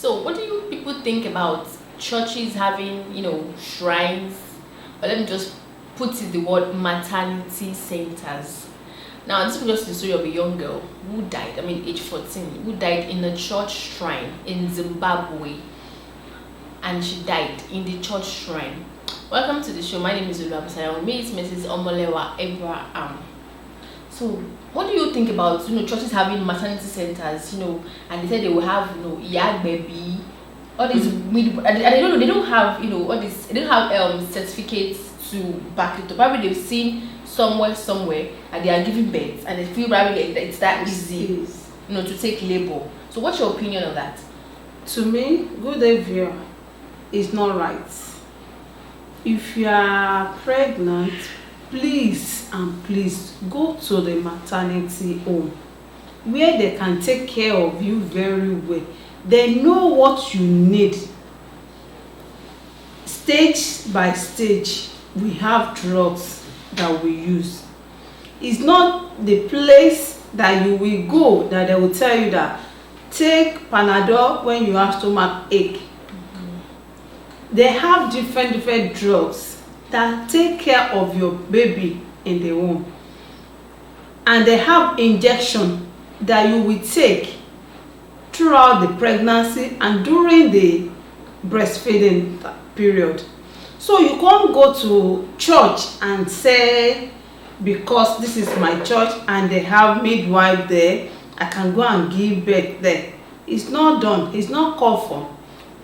So, what do you people think about churches having, shrines? Or let me just put it the word maternity centers. Now, this was just the story of a young girl who died, age 14, who died in a church shrine in Zimbabwe. And she died in the church shrine. Welcome to the show. My name is Oluwabusaya. With me is Mrs. Omolewa Abraham. So, what do you think about churches having maternity centers? And they said they will have young baby, all these they don't have all this. They don't have certificates to back it up. Probably they've seen somewhere and they are giving birth and they feel probably like it's that easy to take labor. So, what's your opinion on that? To me, good behavior is not right. If you are pregnant, please go to the maternity home where they can take care of you very well. They know what you need. Stage by stage, we have drugs that we use. It's not the place that you will go that they will tell you that take Panadol when you have stomach ache. They have different drugs that take care of your baby in the womb, and they have injection that you will take throughout the pregnancy and during the breastfeeding period. So you can't go to church and say because this is my church and they have midwife there, I can go and give birth there. It's not done. It's not called for.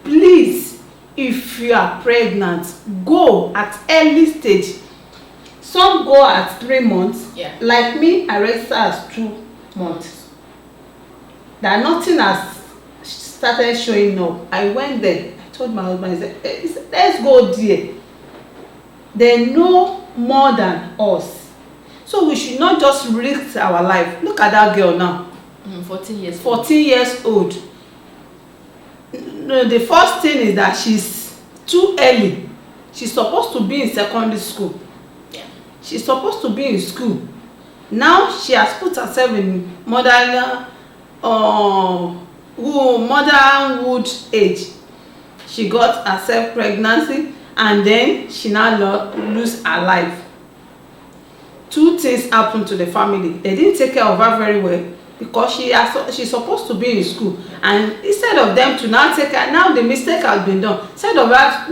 Please, if you are pregnant, go at early stage. Some go at 3 months. Yeah. Like me, I registered as 2 months. That nothing has started showing up. I went there. I told my husband, I said, let's go there. They know more than us. So we should not just risk our life. Look at that girl now. 14 years. 14 years old. No, the first thing is that she's too early. She's supposed to be in secondary school. Yeah. She's supposed to be in school. Now she has put herself in motherhood age. She got herself pregnancy and then she now lose her life. 2 things happened to the family. They didn't take care of her very well because she's supposed to be in school, and instead of them to now take her, now the mistake has been done. Instead of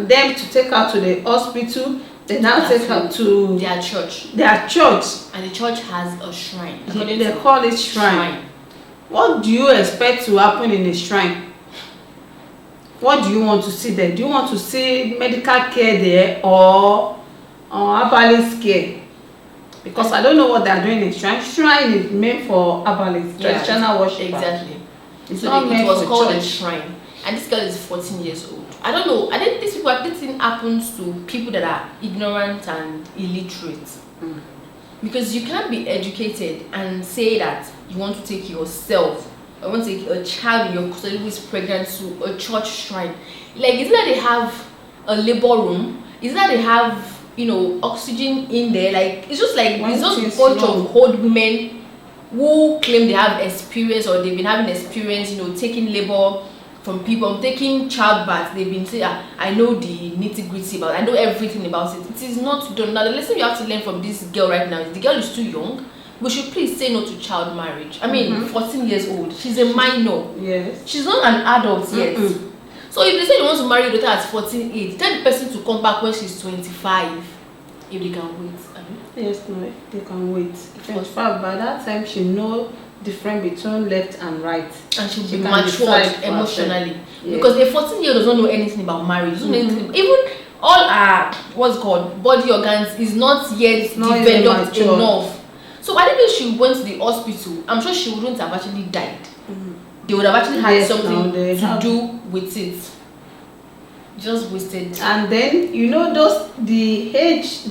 them to take her to the hospital, they now take her to their church. And the church has a shrine. They call it shrine. What do you expect to happen in a shrine? What do you want to see there? Do you want to see medical care there or herbalist care? Because I don't know what they are doing in shrine. Shrine is meant for herbalists, traditional worship. Exactly. It's So not it meant was for called church. a shrine. And this girl is 14 years old. I don't know. I think this thing happens to people that are ignorant and illiterate. Because you can't be educated and say that you want to take yourself, or want to take a child in your custody who is pregnant to a church shrine. Like, is it that they have a labor room? Is it that they have oxygen in there? Like, it's just like it's just a bunch of old women who claim they have experience or they've been having experience, taking labor from people, taking childbirth. They've been saying, I know the nitty-gritty about it. I know everything about it. It is not done. Now, the lesson you have to learn from this girl right now is the girl is too young. We should please say no to child marriage. 14 years old. She's a minor. Yes. She's not an adult yet. So if they say they want to marry your daughter at 14 age, tell the person to come back when she's 25. If they can wait. Yes, no, they can wait. 25, by that time she know difference between left and right. And she'll be can matured decide emotionally. Yes. Because a 14-year-old does not know anything about marriage. Doesn't know anything. Even all our body organs is not yet developed enough. So I don't know if she went to the hospital, I'm sure she wouldn't have actually died. They would have actually had something to do with it. Just wasted. And then the age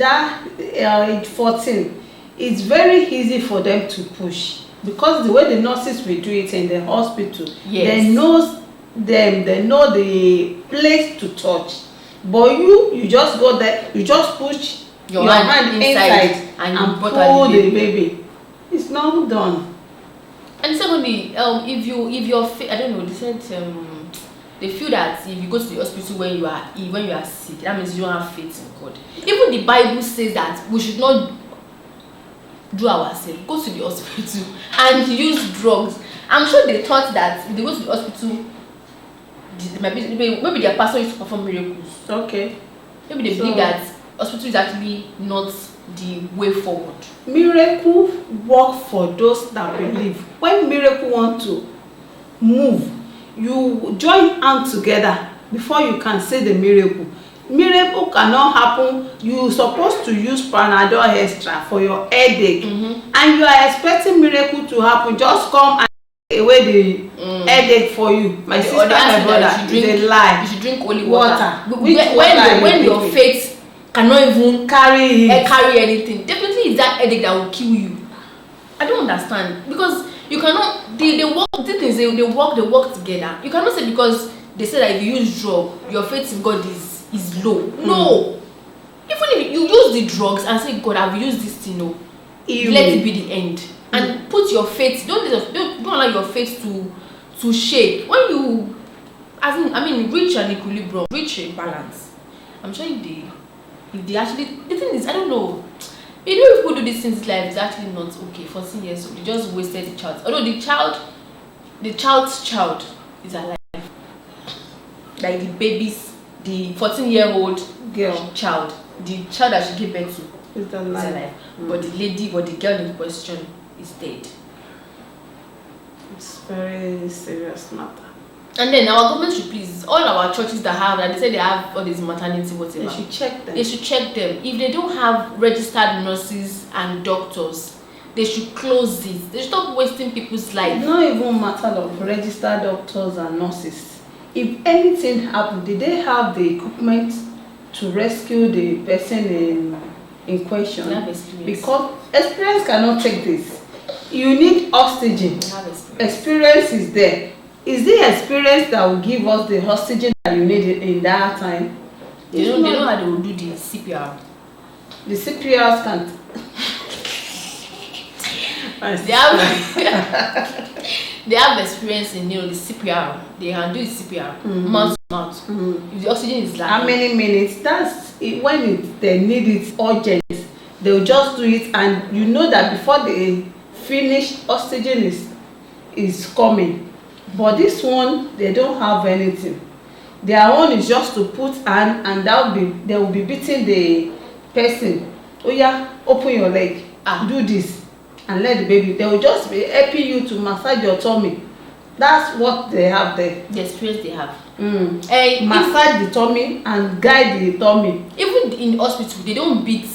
age 14, it's very easy for them to push because the way the nurses will do it in the hospital, they know the place to touch. But you just go there, you just push your hand inside and pull the baby. It's not done. And secondly, if you're I don't know, they said they feel that if you go to the hospital when you are sick, that means you don't have faith in God. Even the Bible says that we should not do ourselves, go to the hospital and use drugs. I'm sure they thought that if they go to the hospital, maybe their pastor used to perform miracles. Okay. Maybe they believe that hospital is actually not the way forward. Miracle work for those that believe. When miracle want to move, you join hands together before you can see the miracle. Miracle cannot happen. You supposed to use Panadol extra for your headache, and you are expecting miracle to happen. Just come and take away the headache for you. My sister, my brother, is a lie. You should drink only water. When your faith cannot even carry anything, definitely it's that headache that will kill you. I don't understand, because you cannot. They work. The things they work together. You cannot say because they say that if you use drug, your faith in God is low. No. Even if you use the drugs and say, God, I've used this thing, no, let it be the end. And put your faith. Don't allow your faith to shake. When you, reach an equilibrium, reach a balance. I'm sure if they actually, the thing is, I don't know. You know, if people do these things in life, it's actually not okay. 14 years old, they just wasted the child. Although the child's child is alive. Like the baby's, the 14-year-old girl child, the child that she gave birth to is alive. But the girl in question is dead. It's very serious matter. And then our government should please, all our churches that have, that they say they have all these maternity whatever, They should check them. They should check them. If they don't have registered nurses and doctors, they should close it. They should stop wasting people's lives. It's not even matter of registered doctors and nurses. If anything happened, did they have the equipment to rescue the person in question? They have experience. Because experience cannot take this. You need oxygen. They have experience. Experience is there. Is the experience that will give us the oxygen that you need in that time? They know how they will do the CPR. The CPRs can't. They have experience in the CPR. They can do the CPR mouth to mouth. If the oxygen is lacking. How many minutes? That's it, when they need it urgent. They'll just do it, and you know that before they finish, oxygen is coming. But this one, they don't have anything. Their own is just to put and they will be beating the person. Oh yeah, open your leg. Do this and let the baby. They will just be helping you to massage your tummy. That's what they have there. The experience they have. Massage the tummy and guide the tummy. Even in hospital, they don't beat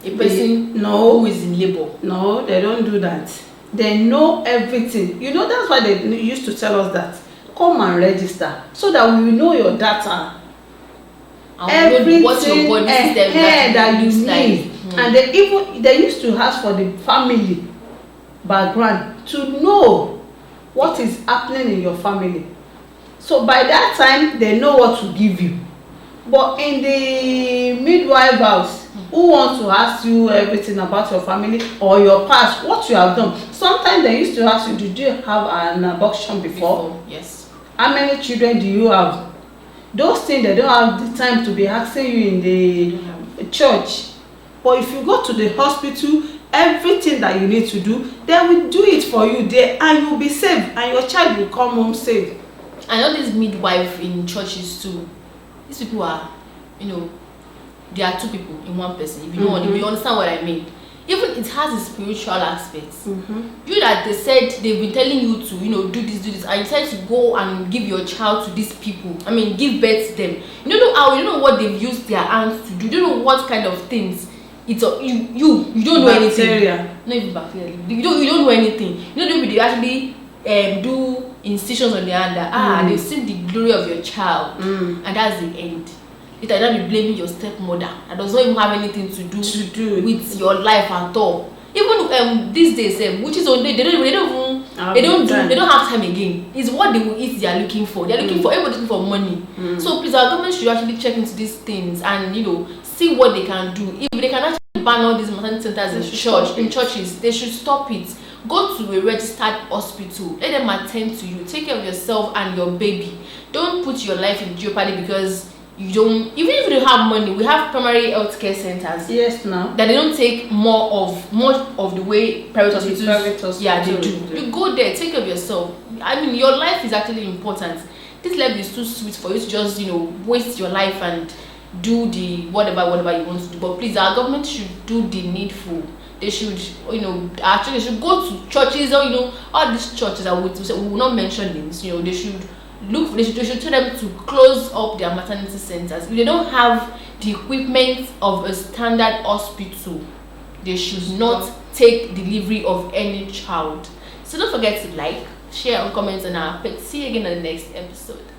a person who is in labor. No, they don't do that. They know everything. You know, that's why they used to tell us that. Come and register so that we will know your data. Everything what your body system that you need. And they used to ask for the family background to know what is happening in your family. So by that time, they know what to give you. But in the midwife house, who wants to ask you everything about your family or your past, what you have done? Sometimes they used to ask you, did you have an abortion before? Yes. How many children do you have? Those things, they don't have the time to be asking you in the church. But if you go to the hospital, everything that you need to do, they will do it for you there, and you'll be safe, and your child will come home safe. I know this midwife in churches too. These people are, there are two people in one person. If you know, if you understand what I mean. Even it has a spiritual aspect. You that they said they've been telling you to, do this, and you decide to go and give your child to these people. Give birth to them. You don't know how, you don't know what they've used their hands to do. You don't know what kind of things. You don't know anything. Not even bacteria. You don't know anything. You don't know if they actually do incisions on their hand. They've seen the glory of your child, and that's the end. You cannot be blaming your stepmother. That does not even have anything to do with your life at all. Even these days, which is on they don't have time again. It's what they will eat they are looking for. They are looking for, everybody's looking for money. So please, our government should actually check into these things and see what they can do. If they can actually ban all these maternity centers in churches, they should stop it. Go to a registered hospital. Let them attend to you. Take care of yourself and your baby. Don't put your life in jeopardy because you don't. Even if you don't have money, we have primary health care centers. Yes, now. That they don't take much of the way private hospitals. Yeah, they do. You go there, take care of yourself. I mean, your life is actually important. This life is too sweet for you to just, waste your life and do the whatever you want to do. But please, our government should do the needful. They should, actually they should go to churches or all these churches. We will not mention names. They should they should tell them to close up their maternity centers. If they don't have the equipment of a standard hospital, they should not take delivery of any child. So don't forget to like, share, and comment on our page. See you again on the next episode.